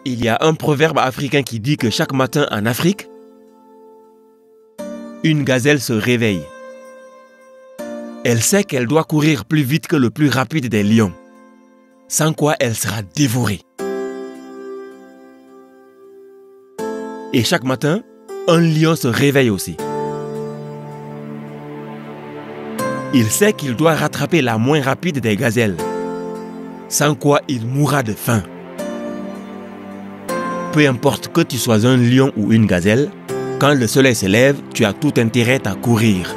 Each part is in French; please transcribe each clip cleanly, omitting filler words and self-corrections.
Il y a un proverbe africain qui dit que chaque matin en Afrique, une gazelle se réveille. Elle sait qu'elle doit courir plus vite que le plus rapide des lions, sans quoi elle sera dévorée. Et chaque matin, un lion se réveille aussi. Il sait qu'il doit rattraper la moins rapide des gazelles, sans quoi il mourra de faim. Peu importe que tu sois un lion ou une gazelle, quand le soleil se lève, tu as tout intérêt à courir.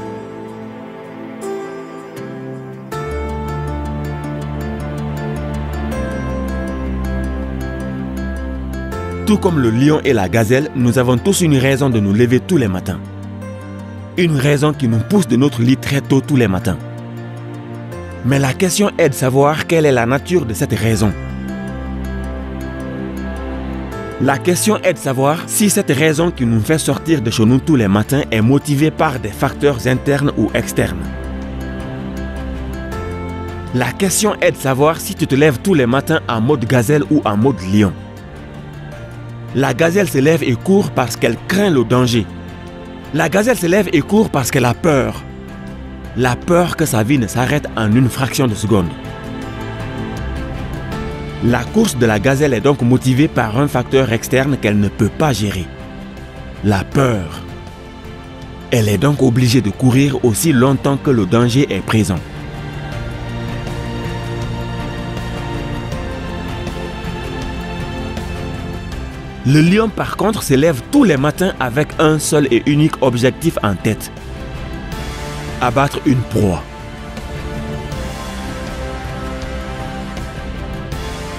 Tout comme le lion et la gazelle, nous avons tous une raison de nous lever tous les matins. Une raison qui nous pousse de notre lit très tôt tous les matins. Mais la question est de savoir quelle est la nature de cette raison. La question est de savoir si cette raison qui nous fait sortir de chez nous tous les matins est motivée par des facteurs internes ou externes. La question est de savoir si tu te lèves tous les matins en mode gazelle ou en mode lion. La gazelle se lève et court parce qu'elle craint le danger. La gazelle se lève et court parce qu'elle a peur. La peur que sa vie ne s'arrête en une fraction de seconde. La course de la gazelle est donc motivée par un facteur externe qu'elle ne peut pas gérer. La peur. Elle est donc obligée de courir aussi longtemps que le danger est présent. Le lion par contre se lève tous les matins avec un seul et unique objectif en tête. Abattre une proie.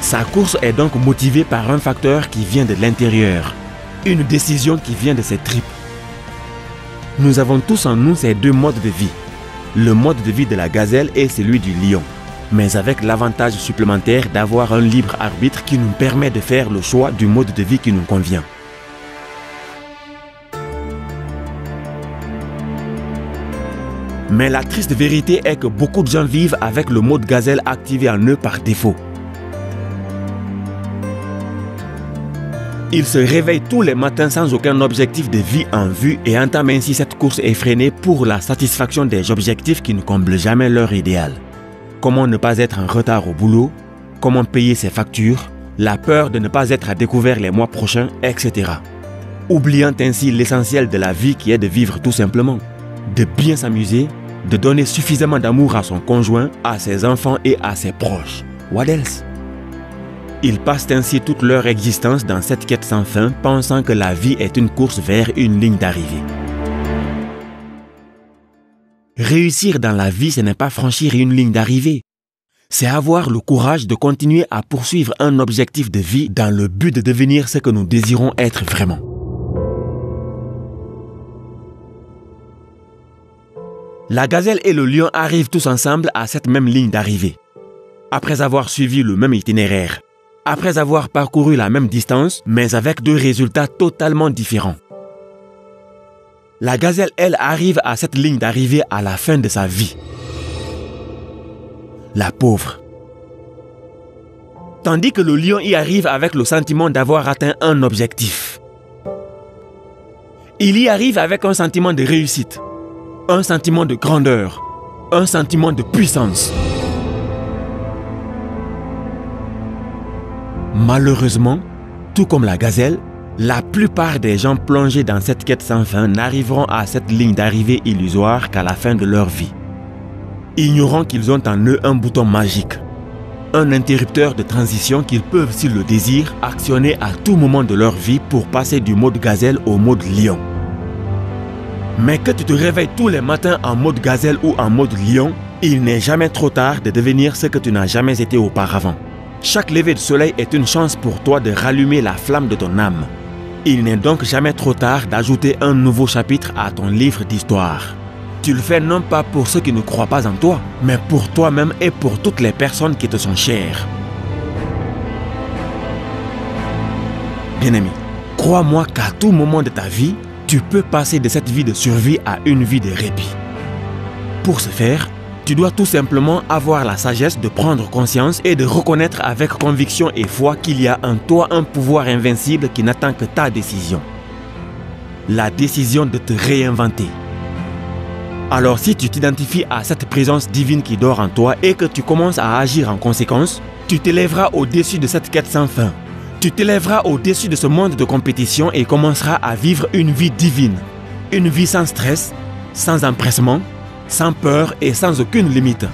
Sa course est donc motivée par un facteur qui vient de l'intérieur, une décision qui vient de ses tripes. Nous avons tous en nous ces deux modes de vie, le mode de vie de la gazelle et celui du lion, mais avec l'avantage supplémentaire d'avoir un libre arbitre qui nous permet de faire le choix du mode de vie qui nous convient. Mais la triste vérité est que beaucoup de gens vivent avec le mode gazelle activé en eux par défaut. Ils se réveillent tous les matins sans aucun objectif de vie en vue et entament ainsi cette course effrénée pour la satisfaction des objectifs qui ne comblent jamais leur idéal. Comment ne pas être en retard au boulot, comment payer ses factures, la peur de ne pas être à découvert les mois prochains, etc. Oubliant ainsi l'essentiel de la vie qui est de vivre tout simplement, de bien s'amuser, de donner suffisamment d'amour à son conjoint, à ses enfants et à ses proches. What else? Ils passent ainsi toute leur existence dans cette quête sans fin, pensant que la vie est une course vers une ligne d'arrivée. Réussir dans la vie, ce n'est pas franchir une ligne d'arrivée. C'est avoir le courage de continuer à poursuivre un objectif de vie dans le but de devenir ce que nous désirons être vraiment. La gazelle et le lion arrivent tous ensemble à cette même ligne d'arrivée. Après avoir suivi le même itinéraire, après avoir parcouru la même distance, mais avec deux résultats totalement différents. La gazelle, elle, arrive à cette ligne d'arrivée à la fin de sa vie. La pauvre. Tandis que le lion y arrive avec le sentiment d'avoir atteint un objectif. Il y arrive avec un sentiment de réussite, un sentiment de grandeur, un sentiment de puissance. Malheureusement, tout comme la gazelle, la plupart des gens plongés dans cette quête sans fin n'arriveront à cette ligne d'arrivée illusoire qu'à la fin de leur vie. Ignorant qu'ils ont en eux un bouton magique, un interrupteur de transition qu'ils peuvent, s'ils le désirent, actionner à tout moment de leur vie pour passer du mode gazelle au mode lion. Mais que tu te réveilles tous les matins en mode gazelle ou en mode lion, il n'est jamais trop tard de devenir ce que tu n'as jamais été auparavant. Chaque lever de soleil est une chance pour toi de rallumer la flamme de ton âme. Il n'est donc jamais trop tard d'ajouter un nouveau chapitre à ton livre d'histoire. Tu le fais non pas pour ceux qui ne croient pas en toi, mais pour toi-même et pour toutes les personnes qui te sont chères. Bien-aimé, crois-moi qu'à tout moment de ta vie, tu peux passer de cette vie de survie à une vie de répit. Pour ce faire, Tu dois tout simplement avoir la sagesse de prendre conscience et de reconnaître avec conviction et foi qu'il y a en toi un pouvoir invincible qui n'attend que ta décision. La décision de te réinventer. Alors si tu t'identifies à cette présence divine qui dort en toi et que tu commences à agir en conséquence, tu t'élèveras au-dessus de cette quête sans fin. Tu t'élèveras au-dessus de ce monde de compétition et commenceras à vivre une vie divine. Une vie sans stress, sans empressement, sans peur et sans aucune limite.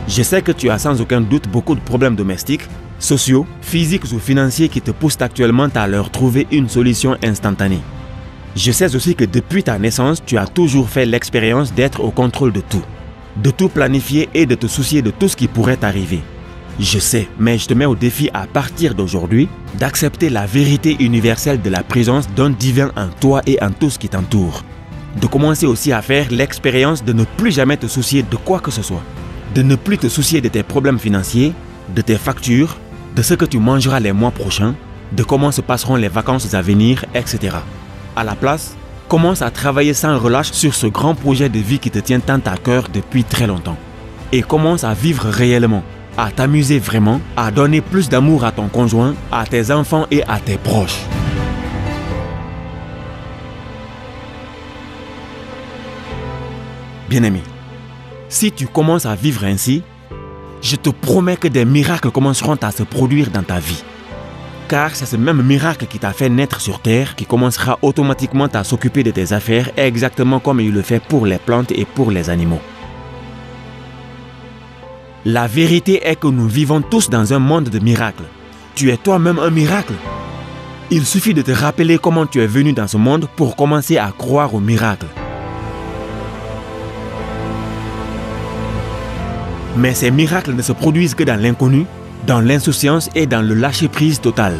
Je sais que tu as sans aucun doute beaucoup de problèmes domestiques, sociaux, physiques ou financiers qui te poussent actuellement à leur trouver une solution instantanée. Je sais aussi que depuis ta naissance, tu as toujours fait l'expérience d'être au contrôle de tout planifier et de te soucier de tout ce qui pourrait t'arriver. Je sais, mais je te mets au défi à partir d'aujourd'hui d'accepter la vérité universelle de la présence d'un divin en toi et en tout ce qui t'entoure. De commencer aussi à faire l'expérience de ne plus jamais te soucier de quoi que ce soit. De ne plus te soucier de tes problèmes financiers, de tes factures, de ce que tu mangeras les mois prochains, de comment se passeront les vacances à venir, etc. À la place, commence à travailler sans relâche sur ce grand projet de vie qui te tient tant à cœur depuis très longtemps. Et commence à vivre réellement, à t'amuser vraiment, à donner plus d'amour à ton conjoint, à tes enfants et à tes proches. Bien-aimé, si tu commences à vivre ainsi, je te promets que des miracles commenceront à se produire dans ta vie. Car c'est ce même miracle qui t'a fait naître sur terre qui commencera automatiquement à s'occuper de tes affaires exactement comme il le fait pour les plantes et pour les animaux. La vérité est que nous vivons tous dans un monde de miracles. Tu es toi-même un miracle. Il suffit de te rappeler comment tu es venu dans ce monde pour commencer à croire aux miracles. Mais ces miracles ne se produisent que dans l'inconnu, dans l'insouciance et dans le lâcher-prise total.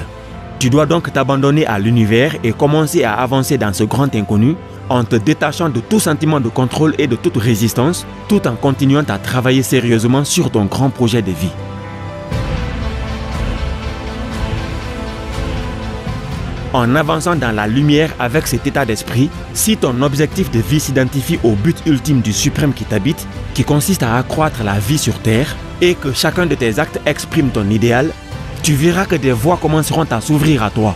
Tu dois donc t'abandonner à l'univers et commencer à avancer dans ce grand inconnu en te détachant de tout sentiment de contrôle et de toute résistance, tout en continuant à travailler sérieusement sur ton grand projet de vie. En avançant dans la lumière avec cet état d'esprit, si ton objectif de vie s'identifie au but ultime du suprême qui t'habite, qui consiste à accroître la vie sur terre, et que chacun de tes actes exprime ton idéal, tu verras que des voies commenceront à s'ouvrir à toi.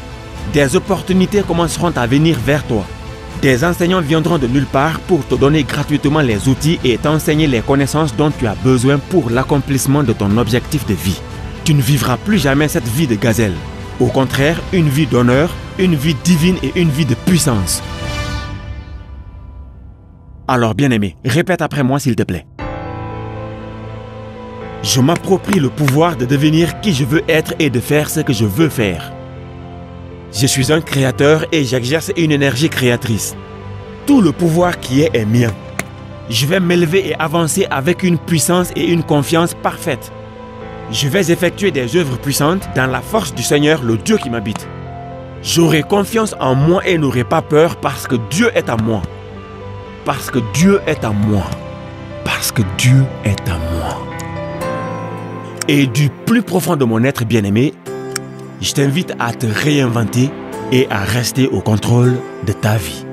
Des opportunités commenceront à venir vers toi. Des enseignants viendront de nulle part pour te donner gratuitement les outils et t'enseigner les connaissances dont tu as besoin pour l'accomplissement de ton objectif de vie. Tu ne vivras plus jamais cette vie de gazelle. Au contraire, une vie d'honneur, une vie divine et une vie de puissance. Alors bien-aimé, répète après moi s'il te plaît. Je m'approprie le pouvoir de devenir qui je veux être et de faire ce que je veux faire. Je suis un créateur et j'exerce une énergie créatrice. Tout le pouvoir qui est mien. Je vais m'élever et avancer avec une puissance et une confiance parfaite. Je vais effectuer des œuvres puissantes dans la force du Seigneur, le Dieu qui m'habite. J'aurai confiance en moi et n'aurai pas peur parce que Dieu est à moi. Parce que Dieu est à moi. Parce que Dieu est à moi. Et du plus profond de mon être bien-aimé, je t'invite à te réinventer et à rester au contrôle de ta vie.